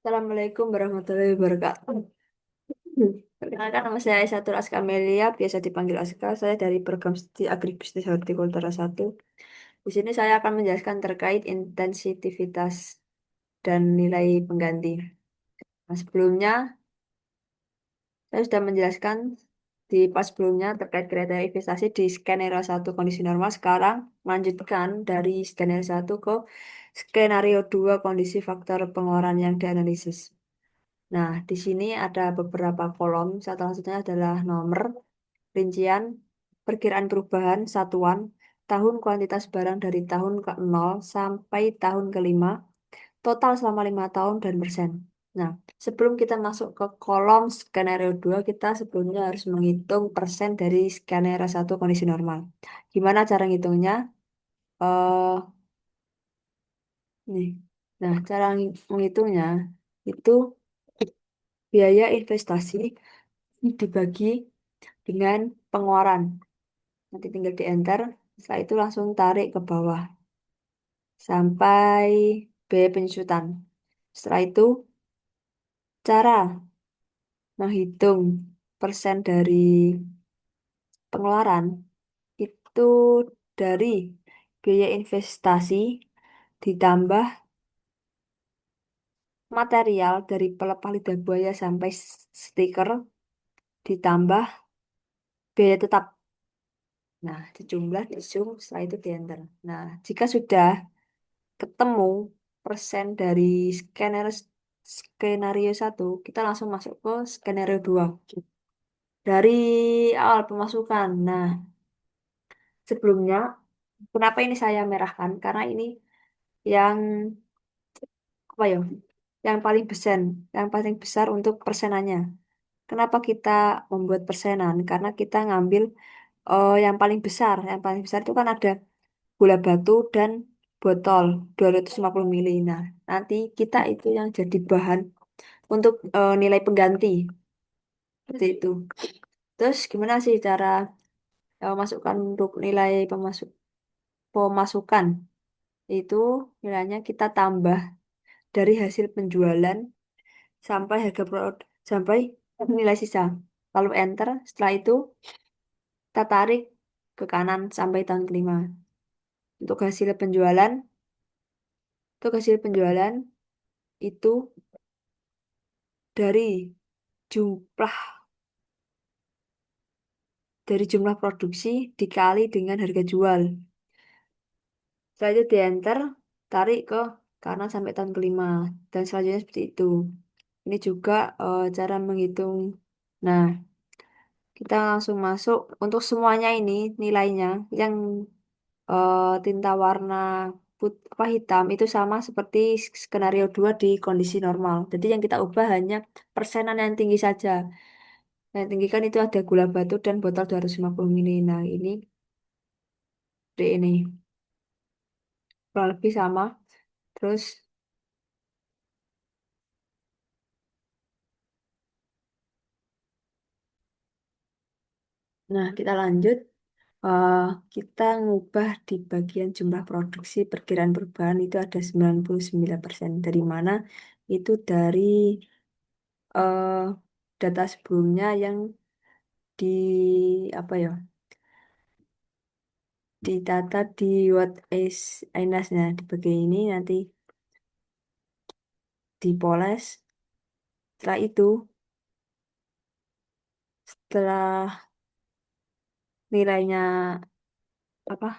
Assalamualaikum warahmatullahi wabarakatuh. Perkenalkan nama saya Aisyatul Askamelia, biasa dipanggil Aska. Saya dari program studi Agribisnis Hortikultura 1. Di sini saya akan menjelaskan terkait intensitas dan nilai pengganti. Nah, sebelumnya saya sudah menjelaskan di pas sebelumnya terkait kriteria investasi di skenario 1 kondisi normal. Sekarang melanjutkan dari skenario 1 ke skenario 2 kondisi faktor pengeluaran yang dianalisis. Nah, di sini ada beberapa kolom. Salah satunya adalah nomor, rincian, perkiraan perubahan satuan, tahun kuantitas barang dari tahun ke-0 sampai tahun ke-5, total selama 5 tahun, dan persen. Nah, sebelum kita masuk ke kolom skenario 2, kita sebelumnya harus menghitung persen dari skenario 1 kondisi normal. Gimana cara ngitungnya? Eh, nih. Nah, cara menghitungnya itu biaya investasi dibagi dengan pengeluaran. Nanti tinggal di enter. Setelah itu langsung tarik ke bawah sampai biaya penyusutan. Setelah itu cara menghitung persen dari pengeluaran itu dari biaya investasi ditambah material dari pelepah lidah buaya sampai stiker ditambah biaya tetap. Nah, dijumlah, di zoom, setelah itu di enter. Nah, jika sudah ketemu persen dari skenario skenario 1, kita langsung masuk ke skenario 2. Dari awal pemasukan. Nah, sebelumnya kenapa ini saya merahkan? Karena ini yang apa ya? Yang paling besar untuk persenannya. Kenapa kita membuat persenan? Karena kita ngambil yang paling besar. Yang paling besar itu kan ada gula batu dan botol 250 mili. Nah, nanti kita itu yang jadi bahan untuk nilai pengganti seperti itu. Terus gimana sih cara masukkan untuk nilai pemasukan? Itu nilainya kita tambah dari hasil penjualan sampai harga produk sampai nilai sisa. Lalu enter. Setelah itu kita tarik ke kanan sampai tahun kelima. Untuk hasil penjualan, untuk hasil penjualan itu dari jumlah dari jumlah produksi dikali dengan harga jual. Setelah itu di enter, tarik ke kanan sampai tahun kelima. Dan selanjutnya seperti itu. Ini juga cara menghitung. Nah, kita langsung masuk. Untuk semuanya ini nilainya yang tinta warna apa hitam itu sama seperti skenario 2 di kondisi normal. Jadi yang kita ubah hanya persenan yang tinggi saja. Yang tinggi kan itu ada gula batu dan botol 250 mili. Nah, ini di ini kurang lebih sama. Terus, nah kita lanjut. Eh, kita ngubah di bagian jumlah produksi perkiraan perubahan itu ada 99%. Dari mana? Itu dari eh, data sebelumnya yang di apa ya? Ditata di what is Ainasnya di bagian ini nanti dipoles. Setelah itu, setelah nilainya apa?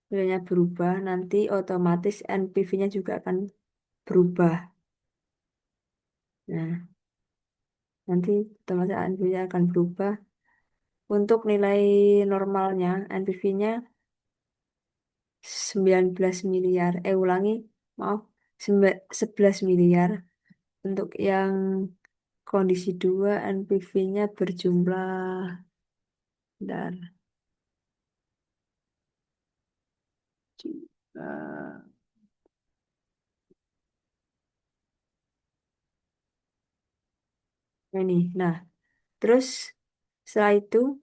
Nilainya berubah, nanti otomatis NPV-nya juga akan berubah. Nah, nanti otomatis NPV-nya akan berubah. Untuk nilai normalnya, NPV-nya 19 miliar. Ulangi, maaf, 11 miliar. Untuk yang kondisi 2, NPV-nya berjumlah, dan ini. Nah, terus setelah itu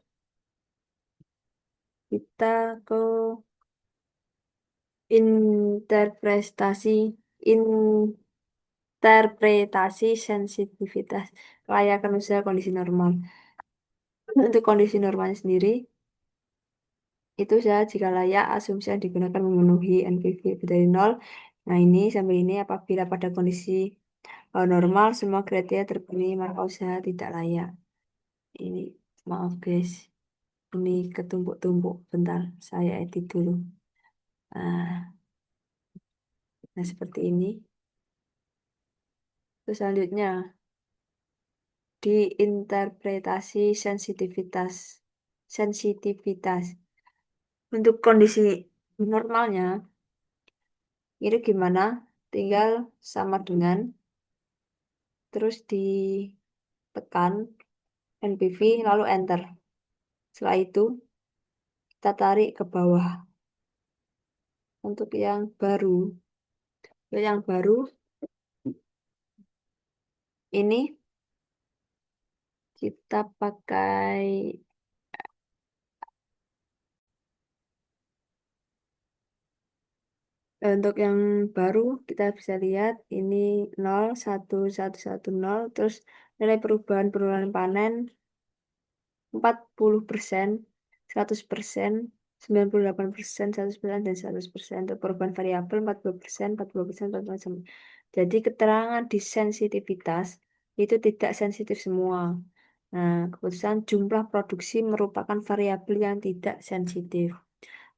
kita ke interpretasi in Interpretasi sensitivitas kelayakan usaha kondisi normal. Untuk kondisi normalnya sendiri, itu usaha jika layak, asumsi yang digunakan memenuhi NPV lebih dari nol. Nah, ini sampai ini apabila pada kondisi normal, semua kriteria terpenuhi, maka usaha tidak layak. Ini, maaf guys, ini ketumpuk-tumpuk. Bentar, saya edit dulu. Nah, seperti ini. Terus selanjutnya, diinterpretasi sensitivitas. Sensitivitas. Untuk kondisi normalnya, ini gimana? Tinggal sama dengan, terus ditekan NPV, lalu enter. Setelah itu, kita tarik ke bawah. Untuk yang baru, ini kita pakai untuk yang baru kita bisa lihat ini 0, 1, 1, 1, 0, terus nilai perubahan penurunan panen 40%, 100%, 98%, 100%, dan 100%. Untuk perubahan variabel 40%, 40%, 40%. Jadi keterangan di sensitivitas itu tidak sensitif semua. Nah, keputusan jumlah produksi merupakan variabel yang tidak sensitif.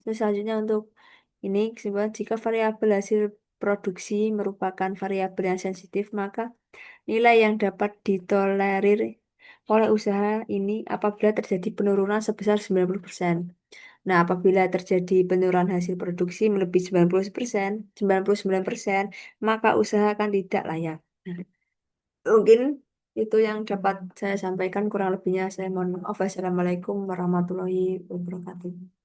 Terus selanjutnya untuk ini kesimpulan jika variabel hasil produksi merupakan variabel yang sensitif, maka nilai yang dapat ditolerir oleh usaha ini apabila terjadi penurunan sebesar 90%. Nah, apabila terjadi penurunan hasil produksi melebihi 90%, 99%, maka usaha akan tidak layak. Nah, mungkin itu yang dapat saya sampaikan, kurang lebihnya saya mohon maaf. Wassalamualaikum warahmatullahi wabarakatuh.